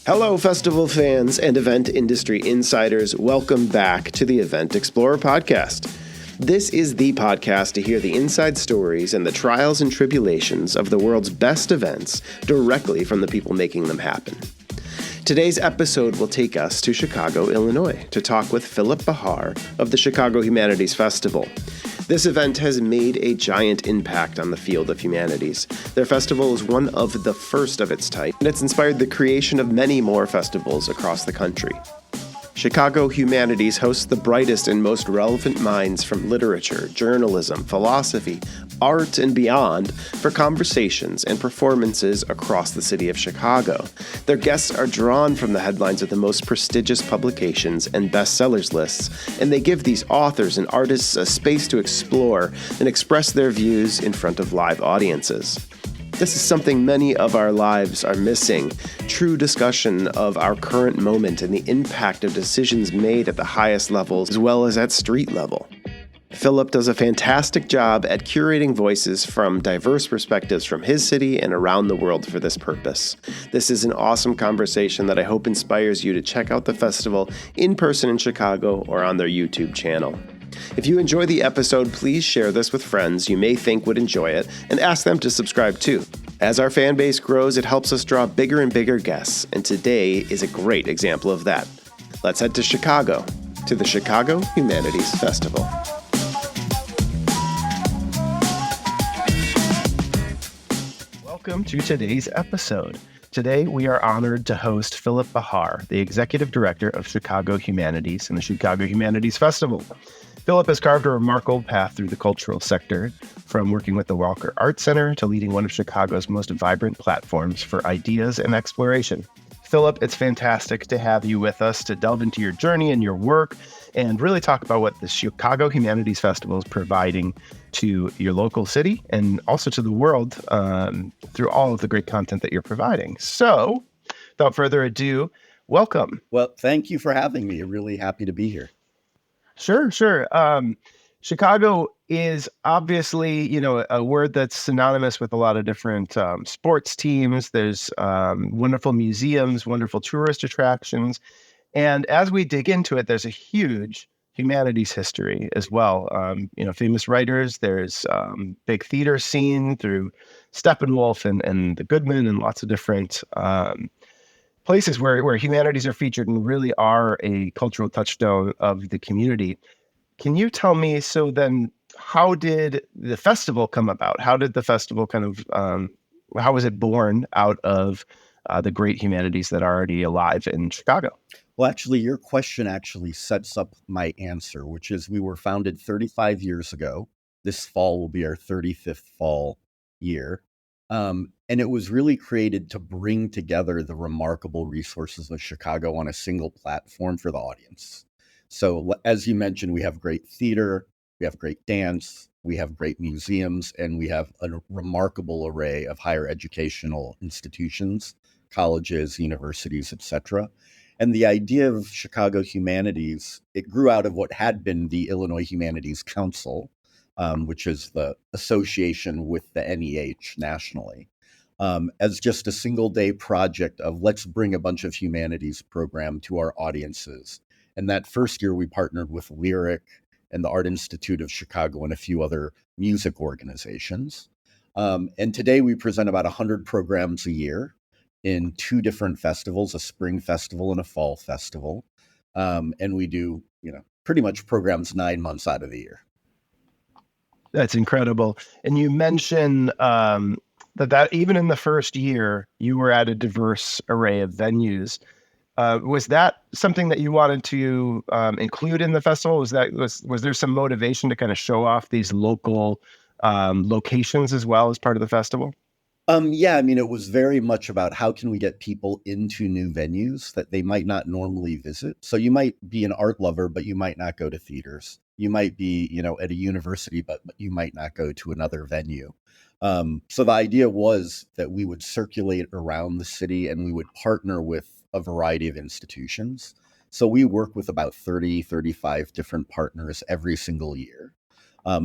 Hello, festival fans and event industry insiders. Welcome back to the Event Explorer podcast. This is the podcast to hear the inside stories and the trials and tribulations of the world's best events directly from the people making them happen. Today's episode will take us to Chicago, Illinois, to talk with Phillip Bahar of the Chicago Humanities Festival. This event has made a giant impact on the field of humanities. Their festival is one of the first of its type, and it's inspired the creation of many more festivals across the country. Chicago Humanities hosts the brightest and most relevant minds from literature, journalism, philosophy, art, and beyond for conversations and performances across the city of Chicago. Their guests are drawn from the headlines of the most prestigious publications and bestsellers lists, and they give these authors and artists a space to explore and express their views in front of live audiences. This is something many of our lives are missing, true discussion of our current moment and the impact of decisions made at the highest levels as well as at street level. Phillip does a fantastic job at curating voices from diverse perspectives from his city and around the world for this purpose. This is an awesome conversation that I hope inspires you to check out the festival in person in Chicago or on their YouTube channel. If you enjoy the episode, please share this with friends you may think would enjoy it and ask them to subscribe too. As our fan base grows, it helps us draw bigger and bigger guests, and today is a great example of that. Let's head to Chicago, to the Chicago Humanities Festival. Welcome to today's episode. Today, we are honored to host Phillip Bahar, the Executive Director of Chicago Humanities and the Chicago Humanities Festival. Phillip has carved a remarkable path through the cultural sector, from working with the Walker Art Center to leading one of Chicago's most vibrant platforms for ideas and exploration. Phillip, it's fantastic to have you with us to delve into your journey and your work and really talk about what the Chicago Humanities Festival is providing to your local city and also to the world through all of the great content that you're providing. So, without further ado, welcome. Well, thank you for having me. I'm really happy to be here. Sure. Chicago is obviously, a word that's synonymous with a lot of different sports teams. There's wonderful museums, wonderful tourist attractions. And as we dig into it, there's a huge humanities history as well. Famous writers, there's big theater scene through Steppenwolf and the Goodman and lots of different places where humanities are featured and really are a cultural touchstone of the community. Can you tell me, so then how did the festival come about? How did the festival how was it born out of the great humanities that are already alive in Chicago? Well, actually, your question actually sets up my answer, which is we were founded 35 years ago. This fall will be our 35th fall year. And it was really created to bring together the remarkable resources of Chicago on a single platform for the audience. So as you mentioned, we have great theater, we have great dance, we have great museums, and we have a remarkable array of higher educational institutions, colleges, universities, etc. And the idea of Chicago Humanities, it grew out of what had been the Illinois Humanities Council, which is the association with the NEH nationally, as just a single day project of let's bring a bunch of humanities program to our audiences. And that first year we partnered with Lyric and the Art Institute of Chicago and a few other music organizations. And today we present about 100 programs a year in two different festivals, a spring festival and a fall festival. And we do, pretty much programs 9 months out of the year. That's incredible. And you mentioned that even in the first year, you were at a diverse array of venues. Was that something that you wanted to include in the festival? Was there some motivation to kind of show off these local locations as well as part of the festival? It was very much about how can we get people into new venues that they might not normally visit. So you might be an art lover, but you might not go to theaters. You might be, at a university, but you might not go to another venue. So the idea was that we would circulate around the city and we would partner with a variety of institutions. So we work with about 30, 35 different partners every single year.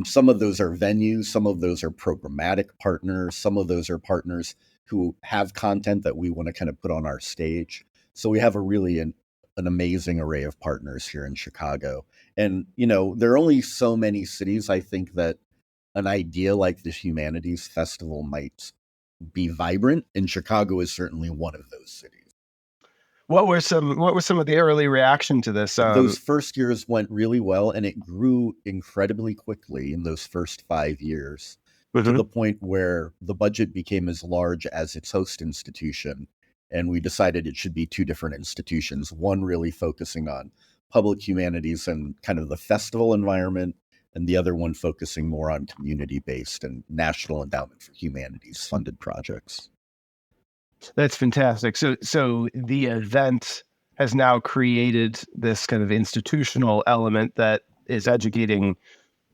Some of those are venues, some of those are programmatic partners, some of those are partners who have content that we want to kind of put on our stage. So we have a really an amazing array of partners here in Chicago. And, there are only so many cities, I think, that an idea like the Humanities Festival might be vibrant, and Chicago is certainly one of those cities. What were some of the early reaction to this? Those first years went really well, and it grew incredibly quickly in those first 5 years to Mhm. the point where the budget became as large as its host institution. And we decided it should be two different institutions, one really focusing on public humanities and kind of the festival environment, and the other one focusing more on community based and National Endowment for Humanities funded projects. That's fantastic. So the event has now created this kind of institutional element that is educating,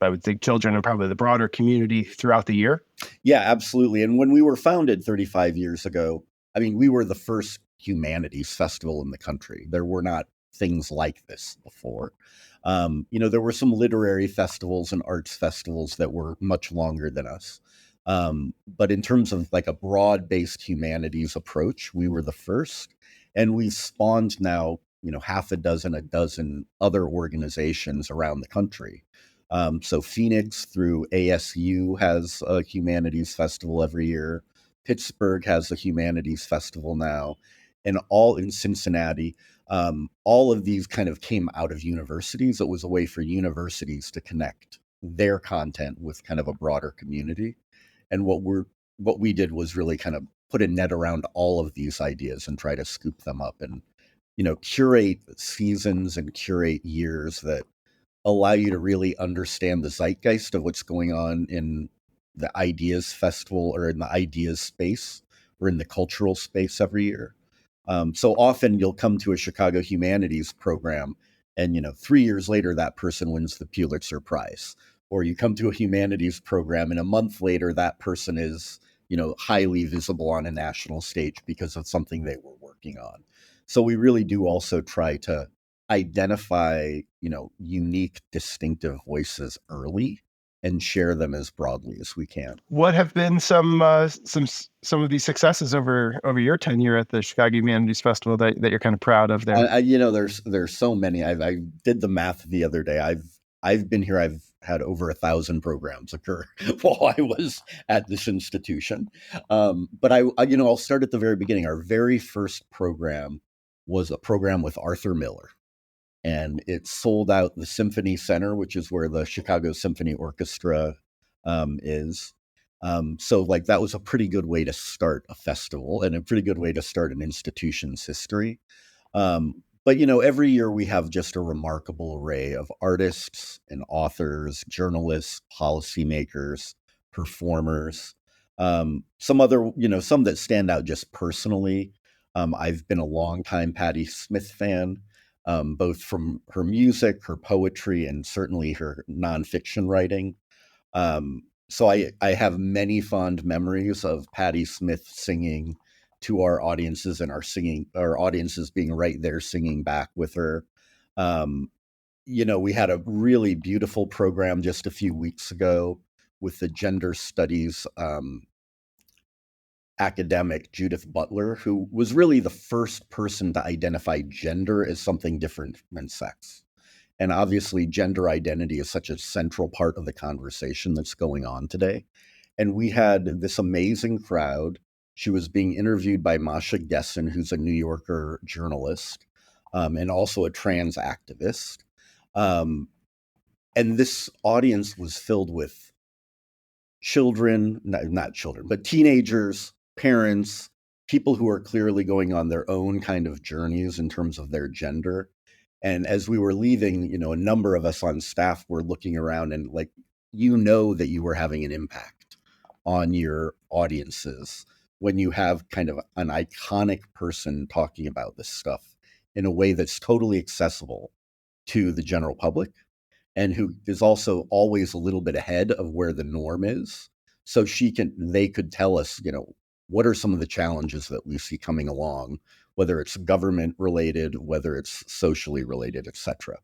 I would think, children and probably the broader community throughout the year. Yeah, absolutely. And when we were founded 35 years ago, I mean, we were the first humanities festival in the country. There were not things like this before. There were some literary festivals and arts festivals that were much longer than us. But in terms of like a broad based humanities approach, we were the first. And we've spawned now, half a dozen other organizations around the country. So Phoenix through ASU has a humanities festival every year. Pittsburgh has a humanities festival now, and all in Cincinnati. All of these kind of came out of universities. It was a way for universities to connect their content with kind of a broader community. And what we did was really kind of put a net around all of these ideas and try to scoop them up and curate seasons and curate years that allow you to really understand the zeitgeist of what's going on in the ideas festival or in the ideas space or in the cultural space every year. So often you'll come to a Chicago Humanities program and, 3 years later, that person wins the Pulitzer Prize. Or you come to a humanities program and a month later, that person is, highly visible on a national stage because of something they were working on. So we really do also try to identify, unique, distinctive voices early and share them as broadly as we can. What have been some of these successes over your tenure at the Chicago Humanities Festival that you're kind of proud of there? There's so many. I did the math the other day. I've been here. I've had over 1,000 programs occur while I was at this institution. But I'll start at the very beginning. Our very first program was a program with Arthur Miller, and it sold out the Symphony Center, which is where the Chicago Symphony Orchestra is. So like that was a pretty good way to start a festival and a pretty good way to start an institution's history. But every year we have just a remarkable array of artists and authors, journalists, policymakers, performers. Some that stand out just personally. I've been a longtime Patti Smith fan, both from her music, her poetry, and certainly her nonfiction writing. So I have many fond memories of Patti Smith singing to our audiences and our audiences being right there singing back with her. Um, we had a really beautiful program just a few weeks ago with the gender studies academic Judith Butler, who was really the first person to identify gender as something different than sex. And obviously, gender identity is such a central part of the conversation that's going on today. And we had this amazing crowd. She was being interviewed by Masha Gessen, who's a New Yorker journalist and also a trans activist. Um, and this audience was filled with children, not children, but teenagers, parents, people who are clearly going on their own kind of journeys in terms of their gender. And as we were leaving, a number of us on staff were looking around and like, that you were having an impact on your audiences when you have kind of an iconic person talking about this stuff in a way that's totally accessible to the general public and who is also always a little bit ahead of where the norm is. So they could tell us, what are some of the challenges that we see coming along, whether it's government related, whether it's socially related, et cetera.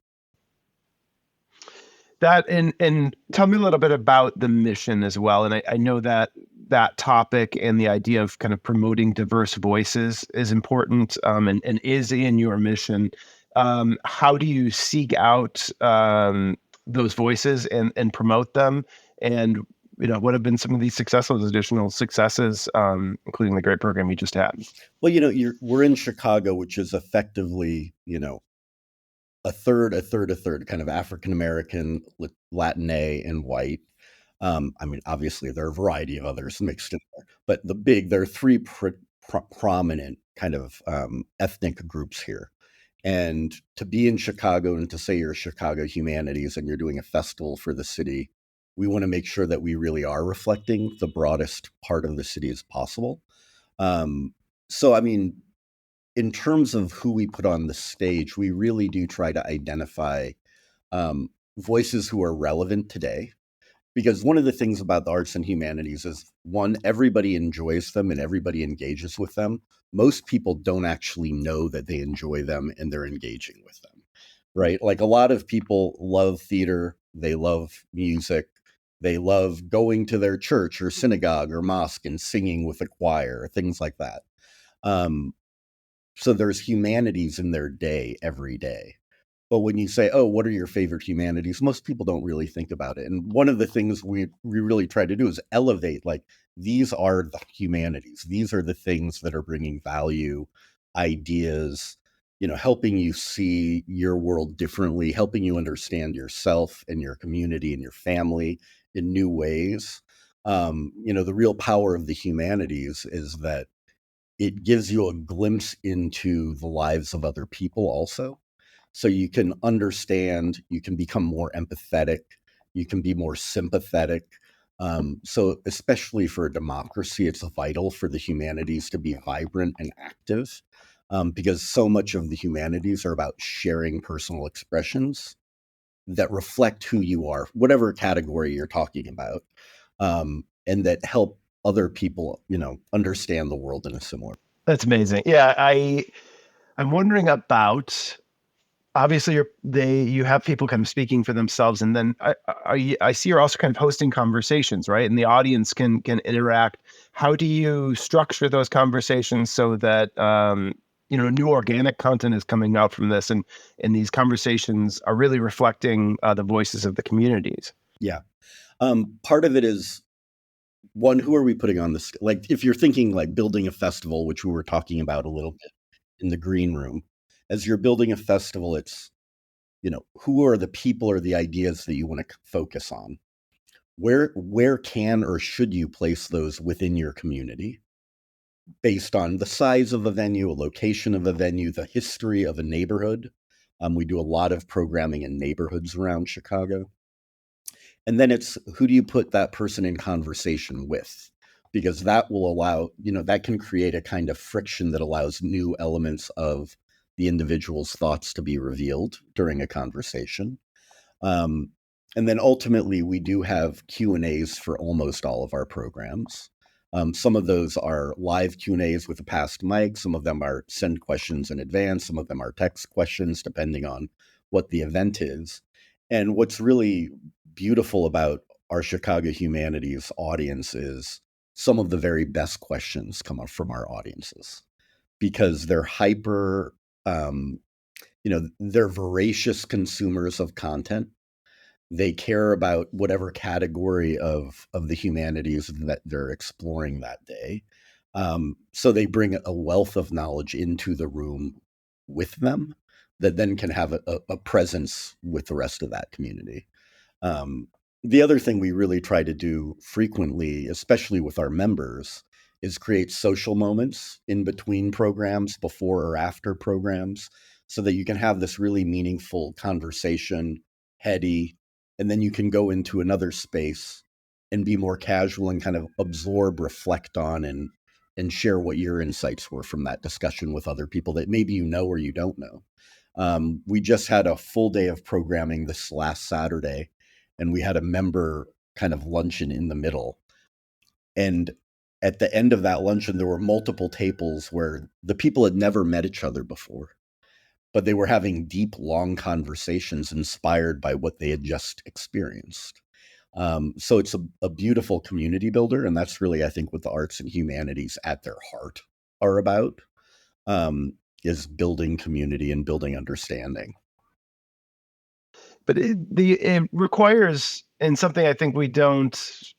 That and tell me a little bit about the mission as well. And I know that that topic and the idea of kind of promoting diverse voices is important, and is in your mission. How do you seek out those voices and promote them? And what have been some of these successful additional successes, including the great program you just had? Well, we're in Chicago, which is effectively, a third kind of African American, Latin and white. I mean, obviously there are a variety of others mixed in there, but there are three prominent kind of ethnic groups here. And to be in Chicago and to say you're Chicago Humanities and you're doing a festival for the city, we want to make sure that we really are reflecting the broadest part of the city as possible. So, I mean, in terms of who we put on the stage, we really do try to identify voices who are relevant today. Because one of the things about the arts and humanities is, one, everybody enjoys them and everybody engages with them. Most people don't actually know that they enjoy them and they're engaging with them, right? Like a lot of people love theater, they love music, they love going to their church or synagogue or mosque and singing with a choir, things like that. Um, so there's humanities in their day every day. But when you say, "Oh, what are your favorite humanities?" most people don't really think about it. And one of the things we really try to do is elevate, like, these are the humanities. These are the things that are bringing value, ideas, helping you see your world differently, helping you understand yourself and your community and your family in new ways. The real power of the humanities is that it gives you a glimpse into the lives of other people also. So you can understand, you can become more empathetic, you can be more sympathetic. So especially for a democracy, it's vital for the humanities to be vibrant and active, because so much of the humanities are about sharing personal expressions that reflect who you are, whatever category you're talking about, and that help other people, understand the world in a similar. That's amazing. Yeah, I'm wondering about, obviously you have people kind of speaking for themselves, and then I see you're also kind of hosting conversations, right? And the audience can interact. How do you structure those conversations so that new organic content is coming out from this, and these conversations are really reflecting the voices of the communities? Yeah. Part of it is, one, who are we putting on this? Like, if you're thinking like building a festival, which we were talking about a little bit in the green room, as you're building a festival, it's, who are the people or the ideas that you want to focus on? Where can or should you place those within your community based on the size of a venue, a location of a venue, the history of a neighborhood? We do a lot of programming in neighborhoods around Chicago. And then it's, who do you put that person in conversation with? Because that will allow, that can create a kind of friction that allows new elements of the individual's thoughts to be revealed during a conversation. Um, and then ultimately, we do have Q&As for almost all of our programs. Some of those are live Q&As with a past mic. Some of them are send questions in advance. Some of them are text questions, depending on what the event is. And what's really beautiful about our Chicago Humanities audience is some of the very best questions come up from our audiences, because they're hyper, they're voracious consumers of content. They care about whatever category of the humanities that they're exploring that day. So they bring a wealth of knowledge into the room with them that then can have a presence with the rest of that community. Um, the other thing we really try to do frequently, especially with our members, is create social moments in between programs, before or after programs, so that you can have this really meaningful conversation, heady, and then you can go into another space and be more casual and kind of absorb, reflect on, and share what your insights were from that discussion with other people that maybe you know or you don't know. We just had a full day of programming this last Saturday, and we had a member kind of luncheon in the middle. And at the end of that luncheon, there were multiple tables where the people had never met each other before. but they were having deep, long conversations inspired by what they had just experienced. So it's a beautiful community builder, and that's really, I think, what the arts and humanities at their heart are about, um, is building community and building understanding. But it requires, and something I think we don't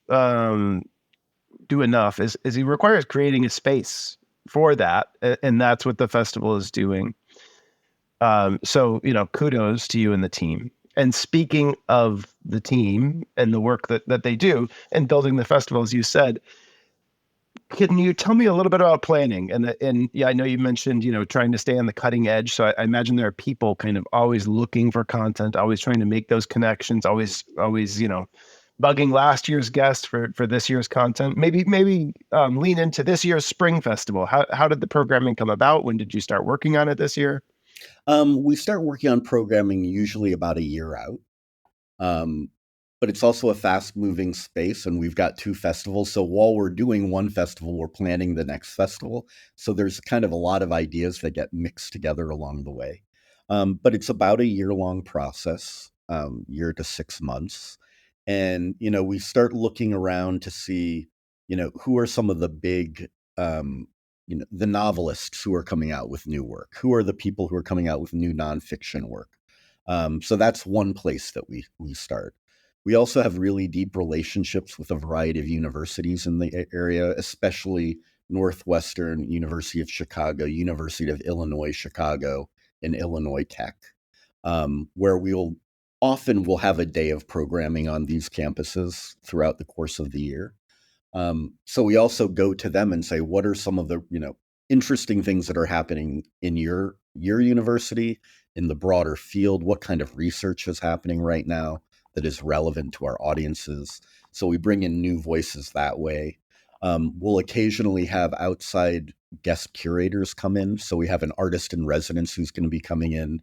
um, do enough is it requires creating a space for that, and that's what the festival is doing. So kudos to you and the team. And speaking of the team and the work that they do and building the festival, as you said, can you tell me a little bit about planning? And yeah, I know you mentioned trying to stay on the cutting edge. So I imagine there are people kind of always looking for content, always trying to make those connections, always bugging last year's guest for this year's content. Maybe lean into this year's spring festival. How did the programming come about? When did you start working on it this year? We start working on programming usually about a year out. Um, but it's also a fast moving space, and we've got two festivals. So while we're doing one festival, we're planning the next festival. So there's kind of a lot of ideas that get mixed together along the way. But it's about a year long process, year to 6 months. And, we start looking around to see, who are some of the big, the novelists who are coming out with new work, who are the people who are coming out with new nonfiction work. So that's one place that we start. We also have really deep relationships with a variety of universities in the area, especially Northwestern, University of Chicago, University of Illinois Chicago, and Illinois Tech, where we'll have a day of programming on these campuses throughout the course of the year. So we also go to them and say, what are some of the interesting things that are happening in your university, in the broader field? What kind of research is happening right now that is relevant to our audiences? So we bring in new voices that way. We'll occasionally have outside guest curators come in. So we have an artist in residence who's going to be coming in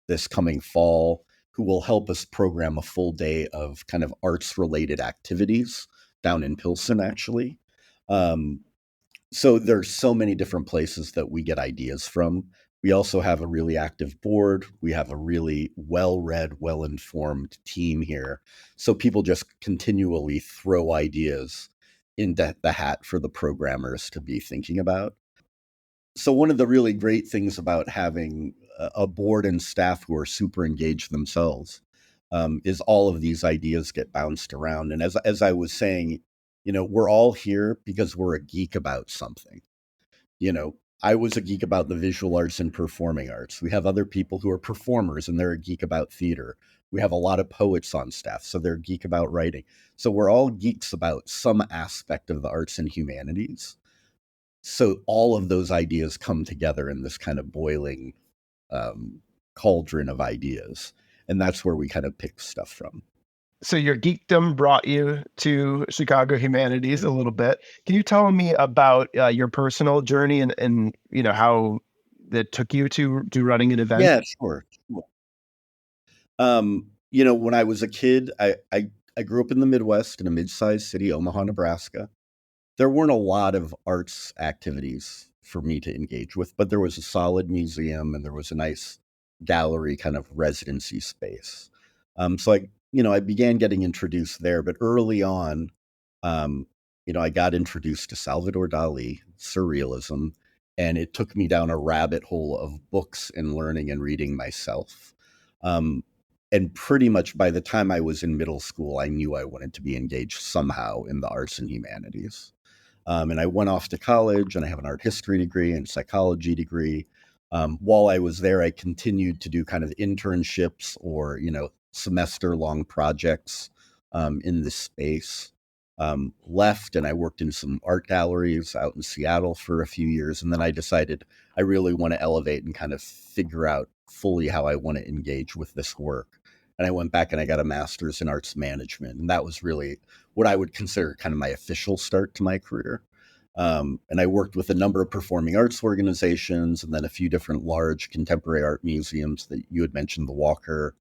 this coming fall, who will help us program a full day of kind of arts related activities down in Pilsen, actually. Um, so there's so many different places that we get ideas from. We also have a really active board. We have a really well-read, well-informed team here. So people just continually throw ideas into the hat for the programmers to be thinking about. So one of the really great things about having a board and staff who are super engaged themselves, is all of these ideas get bounced around. And as I was saying, we're all here because we're a geek about something. I was a geek about the visual arts and performing arts. We have other people who are performers and they're a geek about theater. We have a lot of poets on staff, so they're a geek about writing. So we're all geeks about some aspect of the arts and humanities. So all of those ideas come together in this kind of boiling um, cauldron of ideas, and that's where we kind of pick stuff from. So your geekdom brought you to Chicago Humanities a little bit. Can you tell me about your personal journey and how that took you to running an event? Yeah, sure. Sure. When I was a kid, I grew up in the Midwest in a mid-sized city, Omaha, Nebraska. There weren't a lot of arts activities for me to engage with, but there was a solid museum and there was a nice gallery kind of residency space. So I began getting introduced there, but early on, um, I got introduced to Salvador Dali, surrealism, and it took me down a rabbit hole of books and learning and reading myself. Um, and pretty much by the time I was in middle school, I knew I wanted to be engaged somehow in the arts and humanities. And I went off to college and I have an art history degree and psychology degree. While I was there, I continued to do kind of internships or, semester long projects in this space. Left and I worked in some art galleries out in Seattle for a few years. And then I decided I really want to elevate and kind of figure out fully how I want to engage with this work. And I went back and I got a master's in arts management. And that was really what I would consider kind of my official start to my career. And I worked with a number of performing arts organizations and then a few different large contemporary art museums that you had mentioned, the Walker.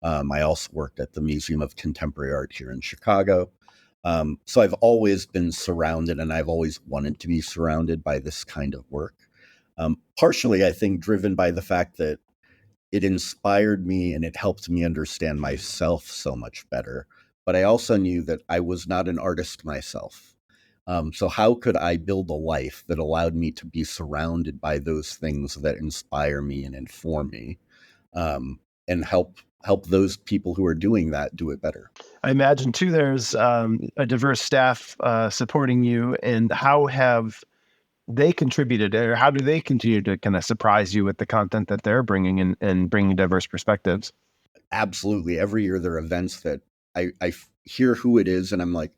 I also worked at the Museum of Contemporary Art here in Chicago. So I've always been surrounded and I've always wanted to be surrounded by this kind of work. Partially, I think, driven by the fact that it inspired me and it helped me understand myself so much better. But I also knew that I was not an artist myself. So how could I build a life that allowed me to be surrounded by those things that inspire me and inform me, and help those people who are doing that do it better? I imagine too, there's a diverse staff supporting you, and how have they contributed, or how do they continue to kind of surprise you with the content that they're bringing in and bringing diverse perspectives? Absolutely. Every year there are events that I hear who it is, and I'm like,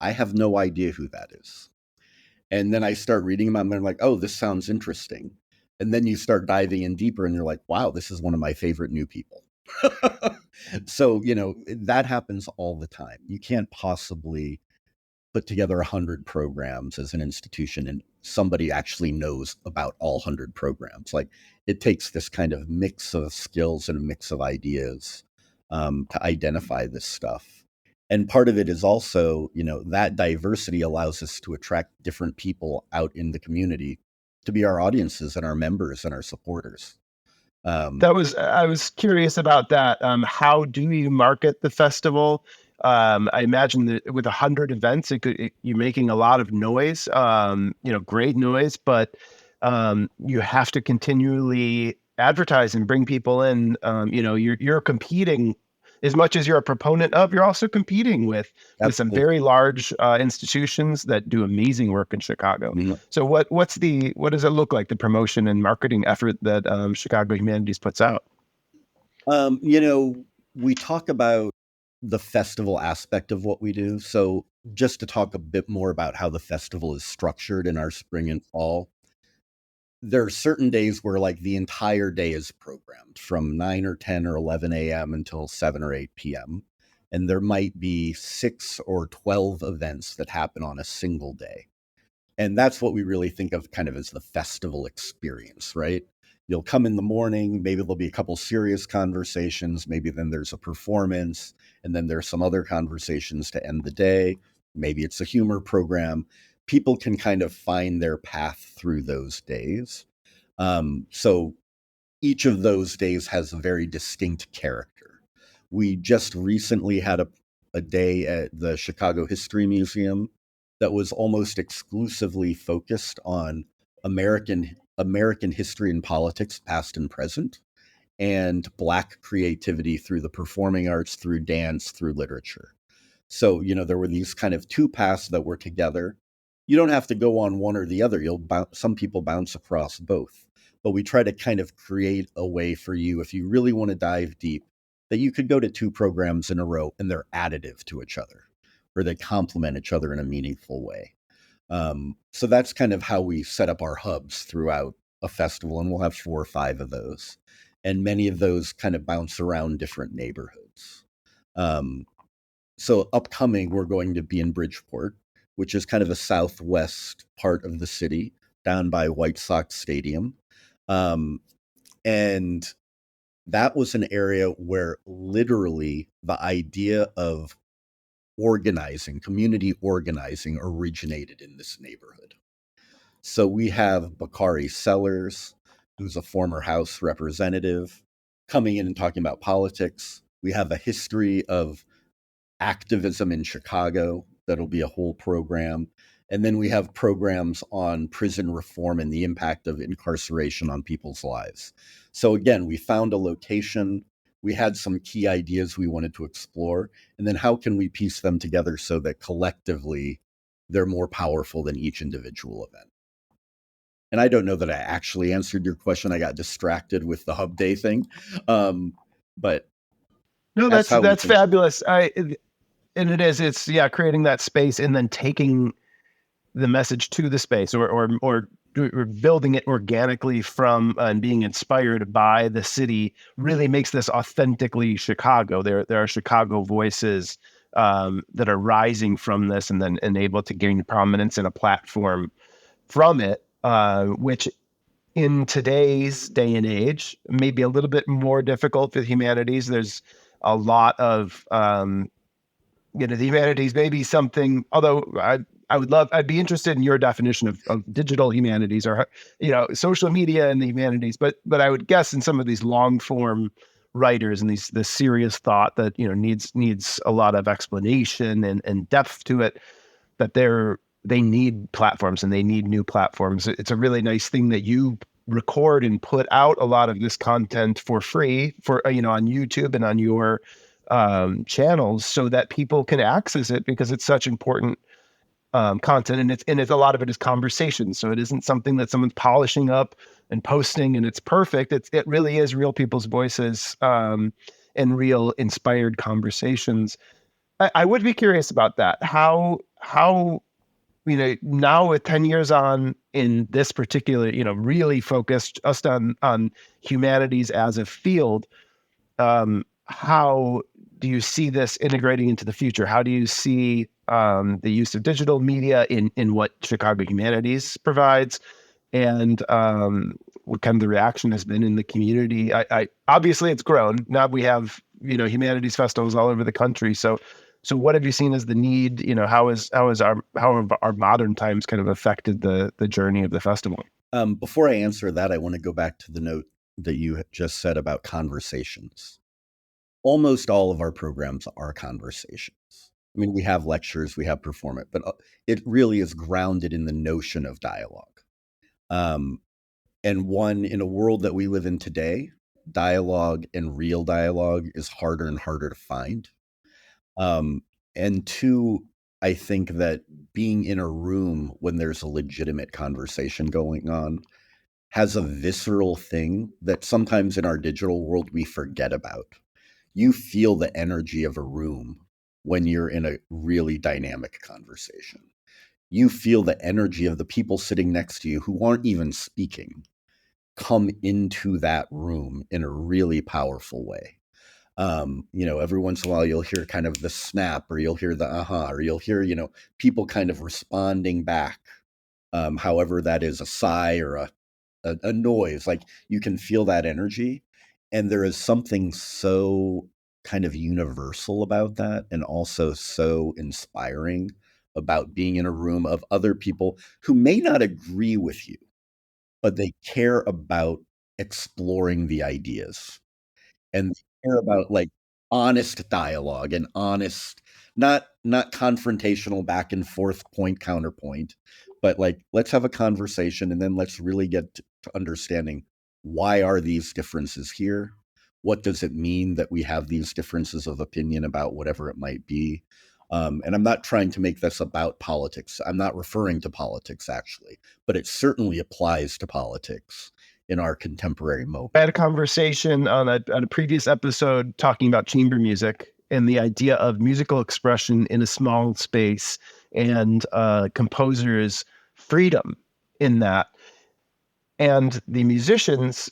I have no idea who that is. And then I start reading them, and I'm like, oh, this sounds interesting. And then you start diving in deeper, and you're like, wow, this is one of my favorite new people. So, that happens all the time. You can't possibly put together 100 programs as an institution and somebody actually knows about all 100 programs. Like, it takes this kind of mix of skills and a mix of ideas, to identify this stuff. And part of it is also, that diversity allows us to attract different people out in the community to be our audiences and our members and our supporters. um, I was curious about that. How do you market the festival? I imagine that with 100 events, you're making a lot of noise, great noise, but you have to continually advertise and bring people in. You're competing as much as you're a proponent of, you're also competing with some absolutely. very large institutions that do amazing work in Chicago. Mhm. So what does it look like, the promotion and marketing effort that Chicago Humanities puts out? Um, you know, we talk about the festival aspect of what we do. So, just to talk a bit more about how the festival is structured in our spring and fall, there are certain days where like the entire day is programmed from 9 or 10 or 11 a.m. until 7 or 8 p.m. And there might be 6 or 12 events that happen on a single day. And that's what we really think of kind of as the festival experience, right? You'll come in the morning, maybe there'll be a couple serious conversations, maybe then there's a performance, and then there's some other conversations to end the day. Maybe it's a humor program. People can kind of find their path through those days. So each of those days has a very distinct character. We just recently had a day at the Chicago History Museum that was almost exclusively focused on American history and politics, past and present, and Black creativity through the performing arts, through dance, through literature. So, there were these kind of two paths that were together. You don't have to go on one or the other. Some people bounce across both. But we try to kind of create a way for you, if you really want to dive deep, that you could go to two programs in a row and they're additive to each other, or they complement each other in a meaningful way. So that's kind of how we set up our hubs throughout a festival, and we'll have 4 or 5 of those. And many of those kind of bounce around different neighborhoods. Um, so upcoming, we're going to be in Bridgeport, which is kind of the southwest part of the city, down by White Sox Stadium. Um, and that was an area where literally the idea of organizing, community organizing, originated in this neighborhood. So we have Bakari Sellers, who's a former House representative, coming in and talking about politics. We have a history of activism in Chicago. That'll be a whole program. And then we have programs on prison reform and the impact of incarceration on people's lives. So again, we found a location. We had some key ideas we wanted to explore. And then how can we piece them together so that collectively they're more powerful than each individual event? And I don't know that I actually answered your question. I got distracted with the hub day thing. But No, that's how we that's think. fabulous. And it's yeah, creating that space and then taking the message to the space, or building it organically from and being inspired by the city really makes this authentically Chicago. There are Chicago voices that are rising from this and then and able to gain prominence and a platform from it, which in today's day and age may be a little bit more difficult for the humanities. There's a lot of the humanities may be something, although I'd be interested in your definition of digital humanities, or, social media and the humanities, but I would guess in some of these long form writers and this serious thought that, needs a lot of explanation and depth to it, that they need platforms and they need new platforms. It's a really nice thing that you record and put out a lot of this content for free for, on YouTube and on your channels, so that people can access it, because it's such important content, and it's a lot of it is conversation. So it isn't something that someone's polishing up and posting and it's perfect. It really is real people's voices, and real inspired conversations. I would be curious about that. How now with 10 years on in this particular, really focused just on humanities as a field, how do you see this integrating into the future? How do you see the use of digital media in what Chicago Humanities provides, and what kind of the reaction has been in the community? I obviously it's grown. Now we have humanities festivals all over the country. So what have you seen as the need? How have our modern times kind of affected the journey of the festival? Before I answer that, I want to go back to the note that you just said about conversations. Almost all of our programs are conversations. I mean, we have lectures, we have performance, but it really is grounded in the notion of dialogue. And one, in a world that we live in today, dialogue and real dialogue is harder and harder to find. And two, I think that being in a room when there's a legitimate conversation going on has a visceral thing that sometimes in our digital world we forget about. You feel the energy of a room when you're in a really dynamic conversation. You feel the energy of the people sitting next to you who aren't even speaking come into that room in a really powerful way. Every once in a while you'll hear kind of the snap, or you'll hear the or you'll hear, people kind of responding back, however that is, a sigh or a noise. Like, you can feel that energy. And there is something so kind of universal about that, and also so inspiring about being in a room of other people who may not agree with you, but they care about exploring the ideas, and they care about, like, honest dialogue and honest, not confrontational back and forth, point counterpoint, but like, let's have a conversation, and then let's really get to understanding, why are these differences here? What does it mean that we have these differences of opinion about whatever it might be? And I'm not trying to make this about politics. I'm not referring to politics, actually, but it certainly applies to politics in our contemporary moment. I had a conversation on a previous episode talking about chamber music and the idea of musical expression in a small space, and composers' freedom in that, and the musicians'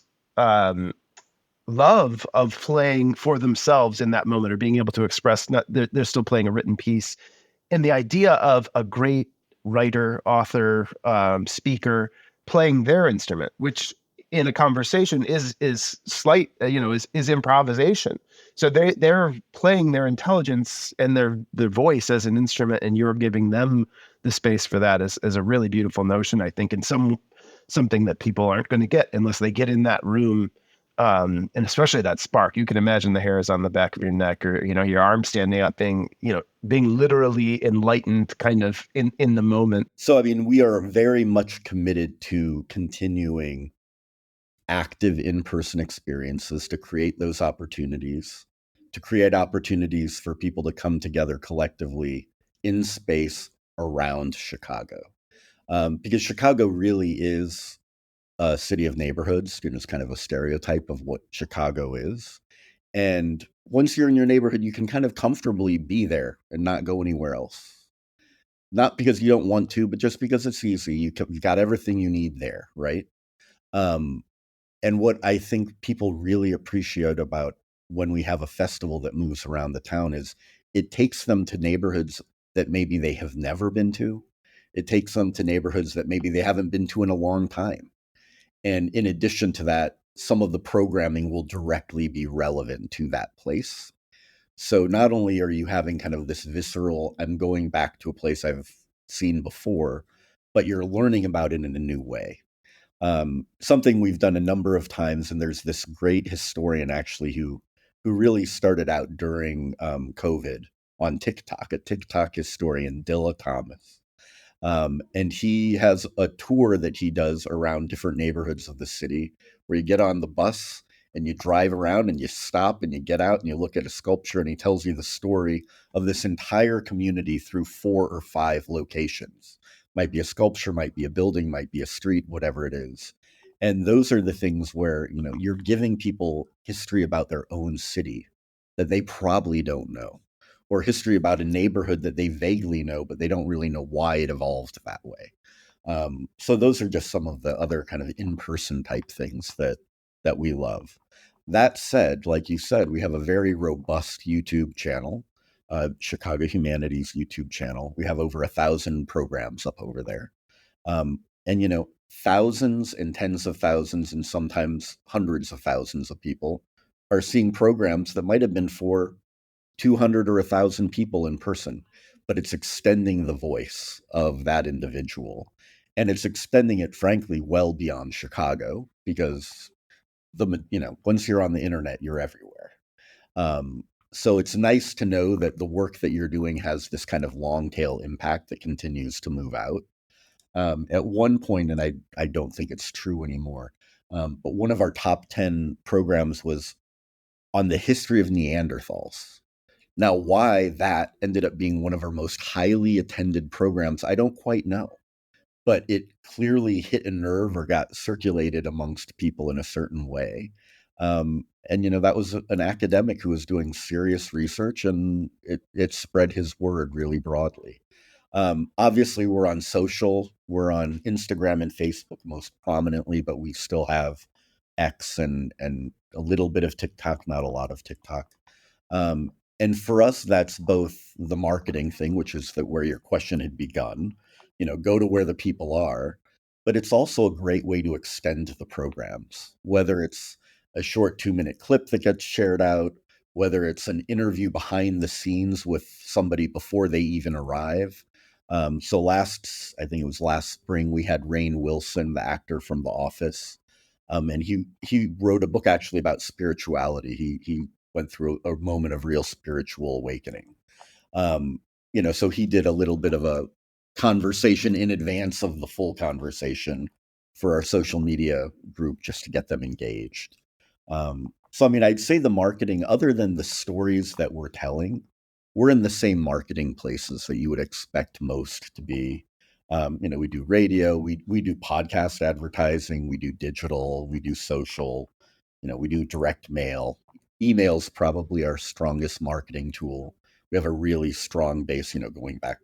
love of playing for themselves in that moment, or being able to express. Not they're still playing a written piece, and the idea of a great writer, author, speaker playing their instrument, which in a conversation is slight, is improvisation. So they're playing their intelligence and their voice as an instrument, and you're giving them the space for that, is a really beautiful notion, I think, and something that people aren't going to get unless they get in that room. And especially that spark. You can imagine the hairs on the back of your neck, or your arm standing up, being literally enlightened, kind of in the moment. So, I mean, we are very much committed to continuing active in-person experiences to create those opportunities, to create opportunities for people to come together collectively in space around Chicago. Because Chicago really is a city of neighborhoods. It's kind of a stereotype of what Chicago is. And once you're in your neighborhood, you can kind of comfortably be there and not go anywhere else. Not because you don't want to, but just because it's easy. You got everything you need there, right? And what I think people really appreciate about when we have a festival that moves around the town is it takes them to neighborhoods that maybe they have never been to. It takes them to neighborhoods that maybe they haven't been to in a long time. And in addition to that, some of the programming will directly be relevant to that place. So not only are you having kind of this visceral, I'm going back to a place I've seen before, but you're learning about it in a new way. Something we've done a number of times, and there's this great historian actually who really started out during COVID on TikTok, a TikTok historian, Dilla Thomas. And he has a tour that he does around different neighborhoods of the city where you get on the bus and you drive around and you stop and you get out and you look at a sculpture and he tells you the story of this entire community through 4 or 5 locations. Might be a sculpture, might be a building, might be a street, whatever it is. And those are the things where, you're giving people history about their own city that they probably don't know, or history about a neighborhood that they vaguely know, but they don't really know why it evolved that way. So those are just some of the other kind of in-person type things that we love. That said, like you said, we have a very robust YouTube channel, Chicago Humanities YouTube channel. We have over 1,000 programs up over there. And thousands and tens of thousands and sometimes hundreds of thousands of people are seeing programs that might have been for 200 or 1,000 people in person, but it's extending the voice of that individual. And it's extending it, frankly, well beyond Chicago, because once you're on the internet, you're everywhere. So it's nice to know that the work that you're doing has this kind of long tail impact that continues to move out. At one point, and I don't think it's true anymore, but one of our top 10 programs was on the history of Neanderthals. Now, why that ended up being one of our most highly attended programs, I don't quite know. But it clearly hit a nerve or got circulated amongst people in a certain way. And that was an academic who was doing serious research, and it spread his word really broadly. Obviously, we're on social. We're on Instagram and Facebook most prominently, but we still have X and a little bit of TikTok, not a lot of TikTok. And for us, that's both the marketing thing, which is that where your question had begun, go to where the people are, but it's also a great way to extend the programs, whether it's a short 2-minute clip that gets shared out, whether it's an interview behind the scenes with somebody before they even arrive. So I think it was last spring, we had Rainn Wilson, the actor from The Office. And he wrote a book actually about spirituality. He went through a moment of real spiritual awakening. So he did a little bit of a conversation in advance of the full conversation for our social media group just to get them engaged. So, I mean, I'd say the marketing, other than the stories that we're telling, we're in the same marketing places that you would expect most to be. We do radio, we do podcast advertising, we do digital, we do social, we do direct mail. Email's probably our strongest marketing tool. We have a really strong base, going back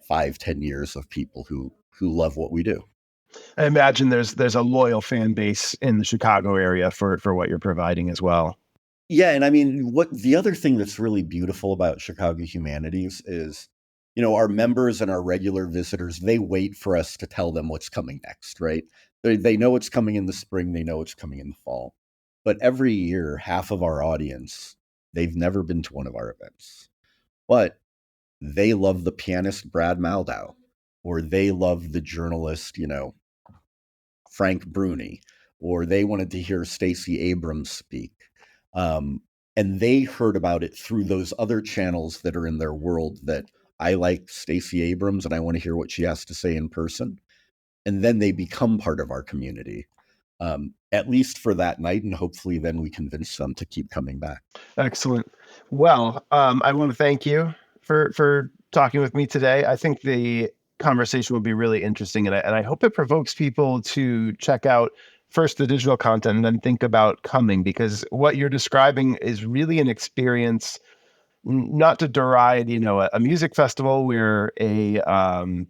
5-10 years of people who love what we do. I imagine there's a loyal fan base in the Chicago area for what you're providing as well. Yeah, and I mean, what the other thing that's really beautiful about Chicago Humanities is, our members and our regular visitors, they wait for us to tell them what's coming next, right? They know it's coming in the spring, they know it's coming in the fall. But every year, half of our audience, they've never been to one of our events. But they love the pianist Brad Maldau, or they love the journalist, Frank Bruni, or they wanted to hear Stacey Abrams speak. And they heard about it through those other channels that are in their world that I like Stacey Abrams and I want to hear what she has to say in person. And then they become part of our community, at least for that night. And hopefully then we convince them to keep coming back. Excellent. Well, I want to thank you for talking with me today. I think the conversation will be really interesting, and I hope it provokes people to check out first the digital content and then think about coming, because what you're describing is really an experience, not to deride, a music festival where a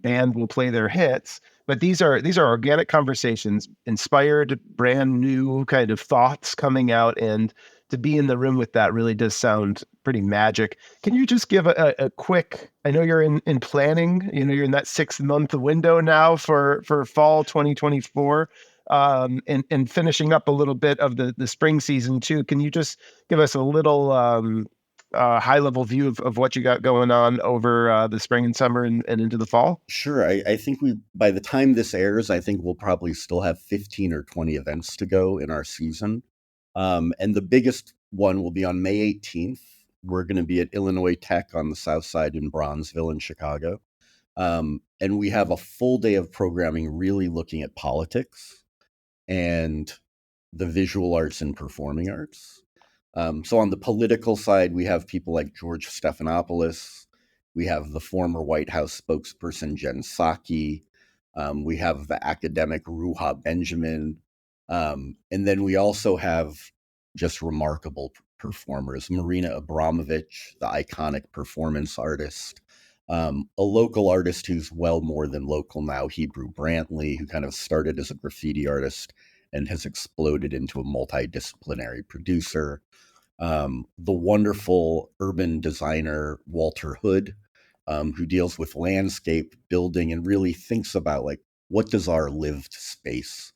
band will play their hits, but these are organic conversations, inspired, brand new kind of thoughts coming out, and to be in the room with that really does sound pretty magic. Can you just give a quick? I know you're in planning. You're in that 6-month window now for fall 2024. And finishing up a little bit of the spring season too. Can you just give us a little high level view of what you got going on over the spring and summer and into the fall? Sure. I think by the time this airs, I think we'll probably still have 15 or 20 events to go in our season. And the biggest one will be on May 18th. We're going to be at Illinois Tech on the South Side in Bronzeville in Chicago. And we have a full day of programming really looking at politics and the visual arts and performing arts. So on the political side, we have people like George Stephanopoulos. We have the former White House spokesperson Jen Psaki. We have the academic Ruha Benjamin. And then we also have just remarkable performers. Marina Abramovich, the iconic performance artist. A local artist who's well more than local now, Hebrew Brantley, who kind of started as a graffiti artist and has exploded into a multidisciplinary producer. The wonderful urban designer Walter Hood, who deals with landscape building and really thinks about like, what does our lived space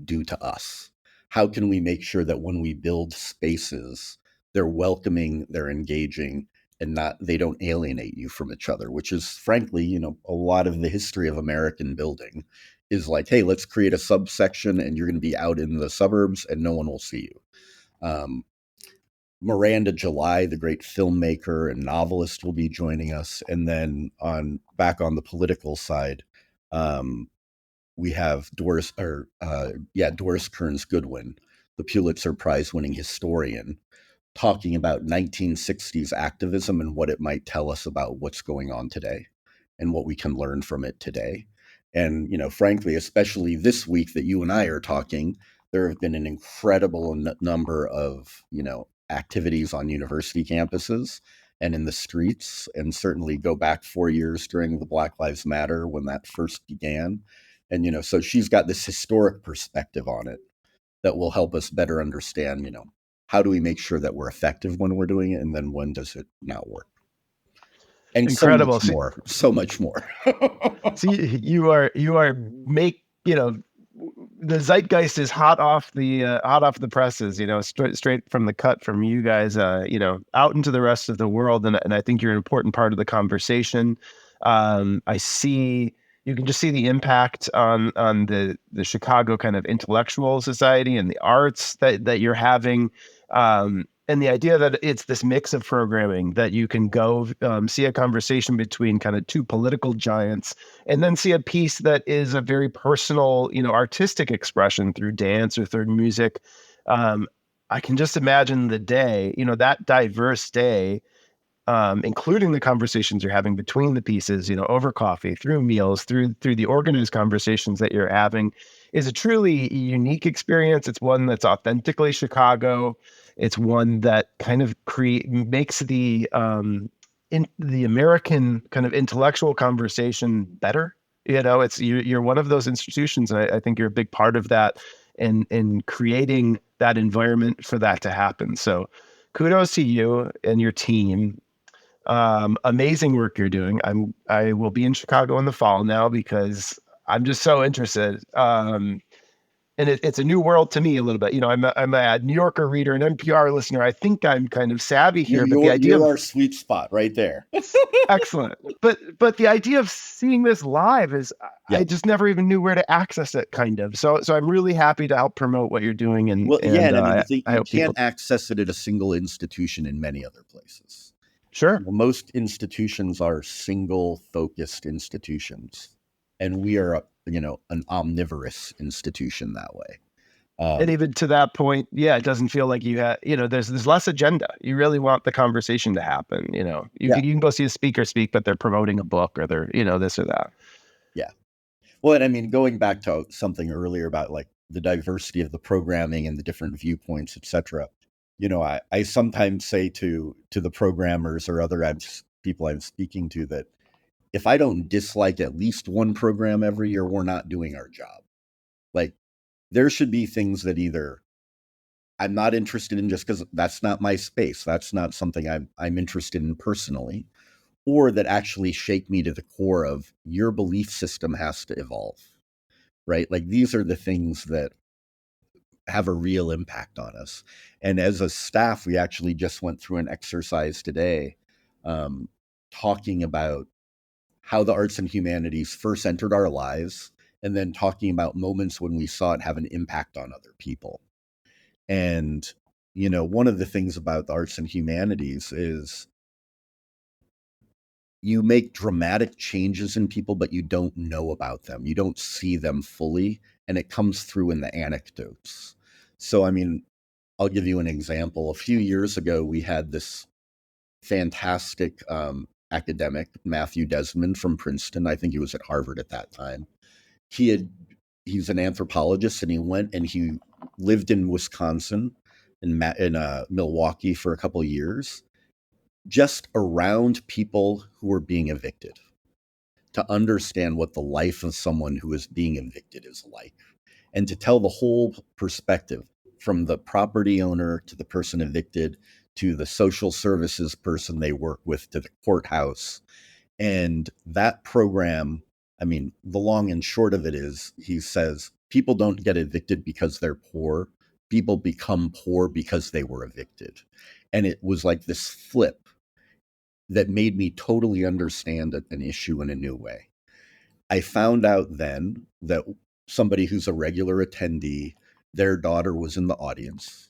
do to us? How can we make sure that when we build spaces, they're welcoming, they're engaging, and not they don't alienate you from each other, which is frankly, a lot of the history of American building is like, hey, let's create a subsection and you're going to be out in the suburbs and no one will see you. Miranda July, the great filmmaker and novelist, will be joining us. And then back on the political side, we have Doris Kearns Goodwin, the Pulitzer Prize winning historian, talking about 1960s activism and what it might tell us about what's going on today and what we can learn from it today. And, frankly, especially this week that you and I are talking, there have been an incredible number of, activities on university campuses and in the streets, and certainly go back 4 years during the Black Lives Matter when that first began. And, so she's got this historic perspective on it that will help us better understand, how do we make sure that we're effective when we're doing it? And then when does it not work? And Incredible. so much more. See, you are the zeitgeist is hot off the presses, straight from the cut from you guys, out into the rest of the world. And I think you're an important part of the conversation. You can just see the impact on the Chicago kind of intellectual society and the arts that you're having. And the idea that it's this mix of programming that you can go see a conversation between kind of two political giants, and then see a piece that is a very personal, artistic expression through dance or through music. I can just imagine the day, that diverse day, including the conversations you're having between the pieces, over coffee, through meals, through the organized conversations that you're having, is a truly unique experience. It's one that's authentically Chicago. It's one that kind of makes in the American kind of intellectual conversation better. You're one of those institutions, and I think you're a big part of that in creating that environment for that to happen. So kudos to you and your team. Amazing work you're doing. I will be in Chicago in the fall now because I'm just so interested. And it's a new world to me a little bit. I'm a New Yorker reader, an NPR listener. I think I'm kind of savvy here, but the idea you're of our sweet spot right there. excellent. But the idea of seeing this live is I just never even knew where to access it, kind of. So I'm really happy to help promote what you're doing. And you can't access it at a single institution in many other places. Sure. Most institutions are single focused institutions, and we are an omnivorous institution that way. And even to that point, it doesn't feel like you have, there's less agenda. You really want the conversation to happen. You can go see a speaker speak, but they're promoting a book or they're, this or that. Yeah. Well, and I mean, going back to something earlier about like the diversity of the programming and the different viewpoints, et cetera, I sometimes say to the programmers or other people I'm speaking to that if I don't dislike at least one program every year, we're not doing our job. Like, there should be things that either I'm not interested in just because that's not my space, that's not something I'm interested in personally, or that actually shake me to the core of your belief system has to evolve, right? Like, these are the things that have a real impact on us. And as a staff, we actually just went through an exercise today, talking about how the arts and humanities first entered our lives, and then talking about moments when we saw it have an impact on other people. And, one of the things about the arts and humanities is you make dramatic changes in people, but you don't know about them. You don't see them fully, and it comes through in the anecdotes. So, I'll give you an example. A few years ago, we had this fantastic academic, Matthew Desmond from Princeton. I think he was at Harvard at that time. He's an anthropologist, and he went and he lived in Wisconsin, in Milwaukee for a couple of years, just around people who were being evicted, to understand what the life of someone who is being evicted is like, and to tell the whole perspective, from the property owner to the person evicted to the social services person they work with to the courthouse. And that program, the long and short of it is, he says, people don't get evicted because they're poor. People become poor because they were evicted. And it was like this flip that made me totally understand an issue in a new way. I found out then that somebody who's a regular attendee, their daughter was in the audience.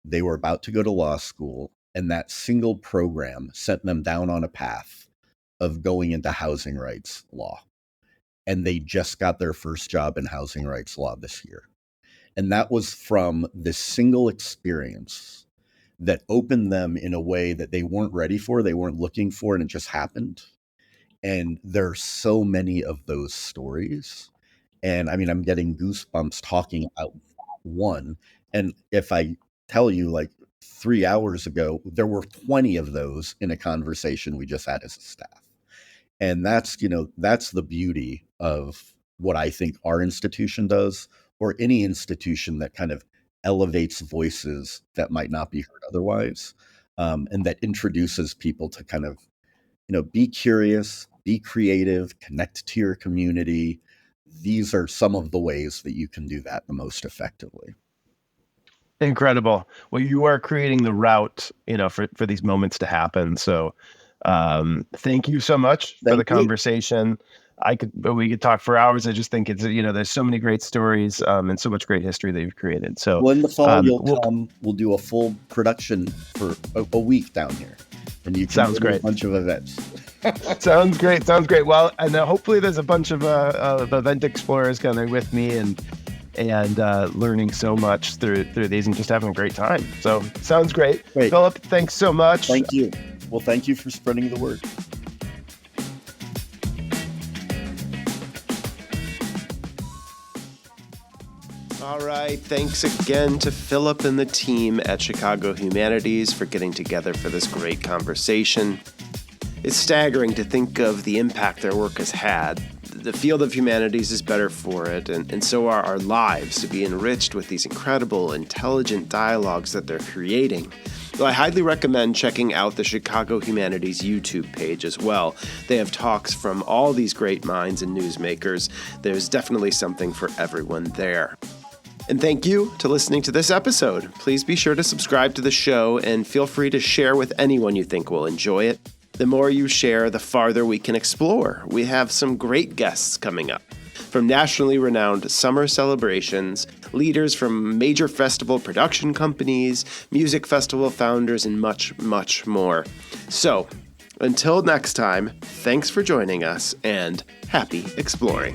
They were about to go to law school, and that single program sent them down on a path of going into housing rights law. And they just got their first job in housing rights law this year. And that was from this single experience that opened them in a way that they weren't ready for, they weren't looking for, and it just happened. And there are so many of those stories. And I'm getting goosebumps talking about one. And if I tell you, like 3 hours ago, there were 20 of those in a conversation we just had as a staff. And that's the beauty of what I think our institution does, or any institution that kind of elevates voices that might not be heard otherwise, and that introduces people to kind of, be curious, be creative, connect to your community. These are some of the ways that you can do that the most effectively. Incredible. Well, you are creating the route, for these moments to happen. So thank you so much for the conversation. We could talk for hours. I just think it's, there's so many great stories and so much great history that you've created. So in the fall, you'll come, we'll do a full production for a week down here. And you can do a bunch of events. Sounds great. Well, and hopefully there's a bunch of event explorers coming with me and learning so much through these and just having a great time. So sounds great. Phillip, thanks so much. Thank you. Well, thank you for spreading the word. All right. Thanks again to Phillip and the team at Chicago Humanities for getting together for this great conversation. It's staggering to think of the impact their work has had. The field of humanities is better for it, and so are our lives, to be enriched with these incredible, intelligent dialogues that they're creating. Well, I highly recommend checking out the Chicago Humanities YouTube page as well. They have talks from all these great minds and newsmakers. There's definitely something for everyone there. And thank you to listening to this episode. Please be sure to subscribe to the show and feel free to share with anyone you think will enjoy it. The more you share, the farther we can explore. We have some great guests coming up. From nationally renowned summer celebrations, leaders from major festival production companies, music festival founders, and much, much more. So, until next time, thanks for joining us and happy exploring.